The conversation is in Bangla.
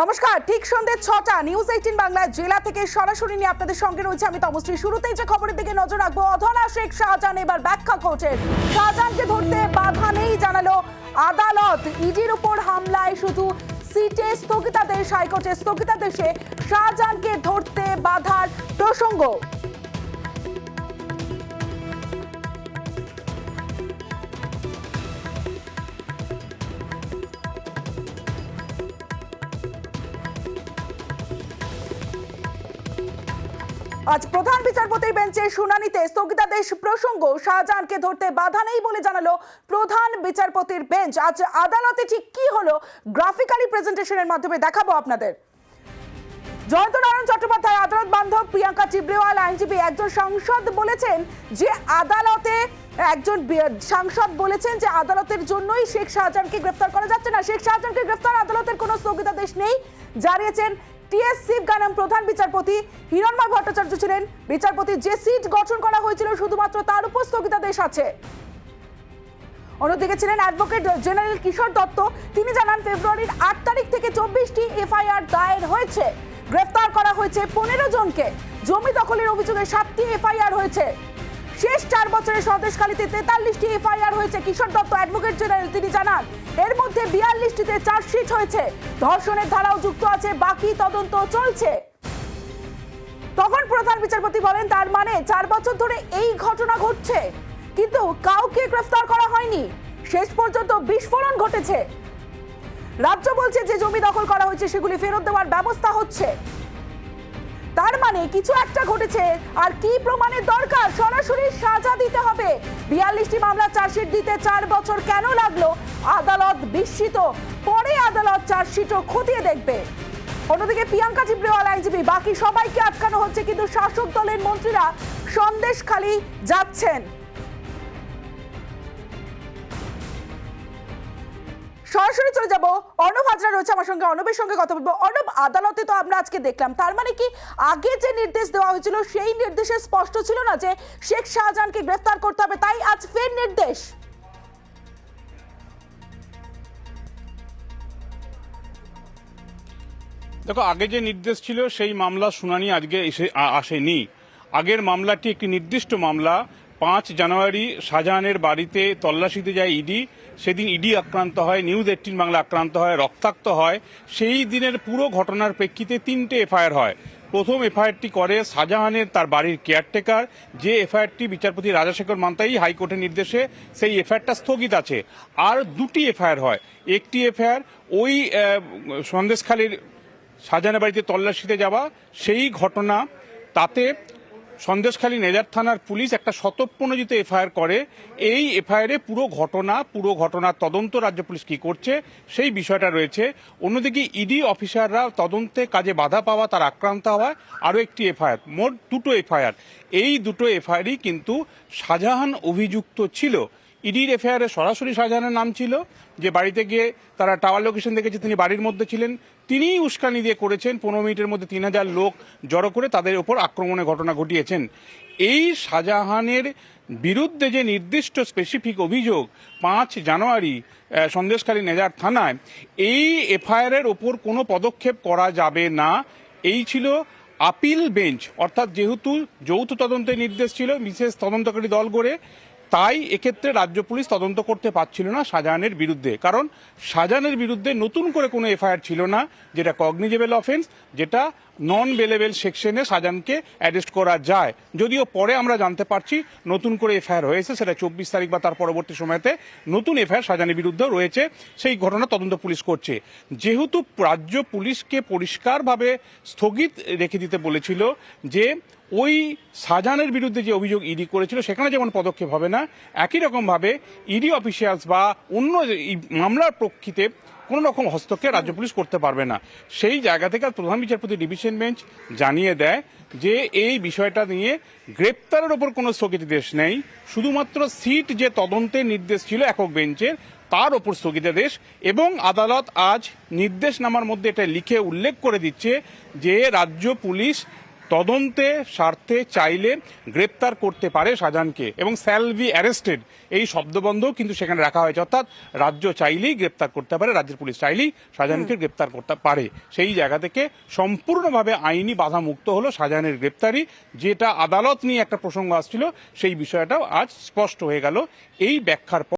নমস্কার, ঠিক সন্ধ্যে ৬টা নিউজ 18 বাংলা জেলা থেকে সরাসরি নিয়ে আপনাদের সঙ্গে রয়েছে আমি তমশ্রী। শুরুতেই যে খবরের দিকে নজর রাখবো, অধরা শেখ শাহজাহান এবার ব্যাখ্যা করছেন। শাহজাহানকে ধরতে বাধা নেই জানালো আদালত। ইডির উপর হামলায় শুধু সিটে স্থগিতাদেশ, হাইকোর্টের স্থগিতাদেশে শাহজাহানকে ধরতে বাধার প্রসঙ্গ। আজ প্রধান বিচারপতির বেঞ্চে শুনানিতে স্থগিতাদেশ প্রসঙ্গ। শাহজাহানকে ধরতে বাধা নেই বলে জানালো প্রধান বিচারপতির বেঞ্চ। আজ আদালতে ঠিক কি হলো গ্রাফিক্যালি প্রেজেন্টেশনের মাধ্যমে দেখাবো আপনাদের। জয়ন্ত নারায়ণ চট্টোপাধ্যায় আদালত বান্ধব, প্রিয়াঙ্কা চিব্রেওয়াল আইনজীবী। একজন সাংসদ বলেছেন যে আদালতের জন্যই শেখ শাহজাহানকে গ্রেফতার করা যাচ্ছে না। শেখ শাহজাহানকে গ্রেফতার আদালতের কোনো স্থগিতাদেশ নেই জানিয়েছেন টিএস শিবগানম। প্রধান বিচারপতি হিরণময় ভট্টাচার্য ছিলেন বিচারপতি। যে সিট গঠন করা হয়েছিল শুধুমাত্র তার উপর স্থগিতাদেশ আছে। অন্যদিকে ছিলেন অ্যাডভোকেট জেনারেল কিশোর দত্ত। তিনি জানান ফেব্রুয়ারির 8 তারিখ থেকে 24টি এফআইআর দায়ের হয়েছে। গ্রেফতার করা হয়েছে 15 জনকে। জমি দখলের অভিযোগে 7টি এফআইআর হয়েছে। শেষ 4 বছরে সন্দেশখালীতে 43টি এফআইআর হয়েছে। কিশোর দত্ত অ্যাডভোকেট জেনারেল তিনি জানান এর মধ্যে 42টিতে চার্জশিট হয়েছে। ধর্ষণের ধারাও যুক্ত আছে, বাকি তদন্ত চলছে। তখন প্রধান বিচারপতি বলেন তার মানে 4 বছর ধরে এই ঘটনা ঘটছে, কিন্তু কাউকে গ্রেফতার করা হয়নি। শেষ পর্যন্ত বিস্ফোরণ ঘটেছে। রাজ্য বলছে যে জমি দখল করা হয়েছে সেগুলি ফেরত দেওয়ার ব্যবস্থা হচ্ছে। তার মানে কিছু একটা ঘটেছে। আর কি প্রমাণের দরকার? সরাসরি সাজা দিতে হবে। 42টি মামলা চার্জশিট দিতে 4 বছর কেন লাগলো? আদালত বিস্মিত। পরে আদালত চার্জশিটও খতিয়ে দেখবে। অন্যদিকে প্রিয়াঙ্কা চিব্রেওয়াল আইনজীবী, বাকি সবাইকে আটকানো হচ্ছে, কিন্তু শাসক দলের মন্ত্রীরা সন্দেশখালী যাচ্ছেন। সরাসরি চলে যাব, অর্ণব হাজরা রয়েছে আমার সঙ্গে। অর্ণবের সঙ্গে কথা বলবো। অর্ণব, আদালতে তো আমরা আজকে দেখলাম, তার মানে কি আগে যে নির্দেশ দেওয়া হয়েছিল সেই নির্দেশে স্পষ্ট ছিল না যে শেখ শাহজাহানকে গ্রেফতার করতে হবে, তাই আজ ফের নির্দেশ? দেখো, আগে যে নির্দেশ ছিল সেই মামলা শুনানি আজকে আসেনি। আগের মামলাটি একটি নির্দিষ্ট মামলা। 5 জানুয়ারি শাহজাহানের বাড়িতে তল্লাশিতে যায় ইডি। সেদিন ইডি আক্রান্ত হয়, নিউজ 18 বাংলা আক্রান্ত হয়, রক্তাক্ত হয়। সেই দিনের পুরো ঘটনার প্রেক্ষিতে 3টে এফআইআর হয়। প্রথম এফআইআরটি করে শাহজাহানের তার বাড়ির কেয়ারটেকার। যে এফআইআরটি বিচারপতি রাজাশেখর মান্তাই হাইকোর্টের নির্দেশে সেই এফআইআরটা স্থগিত আছে। আর 2টি এফআইআর হয়। একটি এফআইআর ওই সন্দেশখালীর শাহজাহানের বাড়িতে তল্লাশিতে যাওয়া সেই ঘটনা, তাতে সন্দেশখালী নেজার থানার পুলিশ একটা স্বতঃপ্রণোদিত এফআইআর করে। এই এফআইআরে পুরো ঘটনার তদন্ত রাজ্য পুলিশ কি করছে সেই বিষয়টা রয়েছে। অন্যদিকে ইডি অফিসাররা তদন্তে কাজে বাধা পাওয়া, তার আক্রান্ত হওয়া আরও একটি এফআইআর, মোট 2টো এফআইআর। এই 2টো এফআইআরই কিন্তু শাহজাহান অভিযুক্ত ছিল। ইডির এফআইআরে সরাসরি শাহজাহানের নাম ছিল, যে বাড়িতে গিয়ে তারা টাওয়ার লোকেশন দেখেছে তিনি বাড়ির মধ্যে ছিলেন। তিনিই উস্কানি দিয়ে করেছেন। 15 মিনিটের মধ্যে 3000 লোক জড়ো করে তাদের উপর আক্রমণের ঘটনা ঘটিয়েছেন। এই শাহজাহানের বিরুদ্ধে যে নির্দিষ্ট স্পেসিফিক অভিযোগ 5 জানুয়ারি সন্দেশখালী নেজার থানায়, এই এফআইআরের ওপর কোনো পদক্ষেপ করা যাবে না, এই ছিল আপিল বেঞ্চ। অর্থাৎ যেহেতু যৌথ তদন্তের নির্দেশ ছিল, বিশেষ তদন্তকারী দল গড়ে, তাই এক্ষেত্রে রাজ্য পুলিশ তদন্ত করতে পারছিল না শাহজাহানের বিরুদ্ধে। কারণ শাহজাহানের বিরুদ্ধে নতুন করে কোনো এফআইআর ছিল না, যেটা কগনিজেবল অফেন্স, যেটা নন বেলেবল সেকশনে শাহজাহানকে অ্যারেস্ট করা যায়। যদিও পরে আমরা জানতে পারছি নতুন করে এফআইআর হয়েছে, সেটা 24 তারিখ বা তার পরবর্তী সময়তে নতুন এফআইআর শাহজাহানের বিরুদ্ধেও রয়েছে। সেই ঘটনা তদন্ত পুলিশ করছে। যেহেতু রাজ্য পুলিশকে পরিষ্কারভাবে স্থগিত রেখে দিতে বলেছিল যে ওই শাহজাহানের বিরুদ্ধে যে অভিযোগ ইডি করেছিল সেখানে যেমন পদক্ষেপ হবে না, একই রকমভাবে ইডি অফিসিয়ালস বা অন্য মামলার প্রেক্ষিতে কোনো রকম হস্তক্ষেপ রাজ্য পুলিশ করতে পারবে না। সেই জায়গা থেকে প্রধান বিচারপতি ডিভিশন বেঞ্চ জানিয়ে দেয় যে এই বিষয়টা নিয়ে গ্রেপ্তারের ওপর কোনো স্থগিতাদেশ নেই, শুধুমাত্র সিট যে তদন্তের নির্দেশ ছিল একক বেঞ্চের তার ওপর স্থগিতাদেশ। এবং আদালত আজ নির্দেশনামার মধ্যে এটা লিখে উল্লেখ করে দিচ্ছে যে রাজ্য পুলিশ তদন্তে স্বার্থে চাইলে গ্রেপ্তার করতে পারে শাহজাহানকে, এবং শ্যাল বি অ্যারেস্টেড এই শব্দবন্ধও কিন্তু সেখানে রাখা হয়েছে। অর্থাৎ রাজ্য চাইলেই গ্রেপ্তার করতে পারে, রাজ্যের পুলিশ চাইলেই শাহজাহানকে গ্রেপ্তার করতে পারে। সেই জায়গা থেকে সম্পূর্ণভাবে আইনি বাধা মুক্ত হলো শাহজাহানের গ্রেপ্তারি। যেটা আদালত নিয়ে একটা প্রসঙ্গ আসছিল, সেই বিষয়টাও আজ স্পষ্ট হয়ে গেল এই ব্যাখ্যার পর।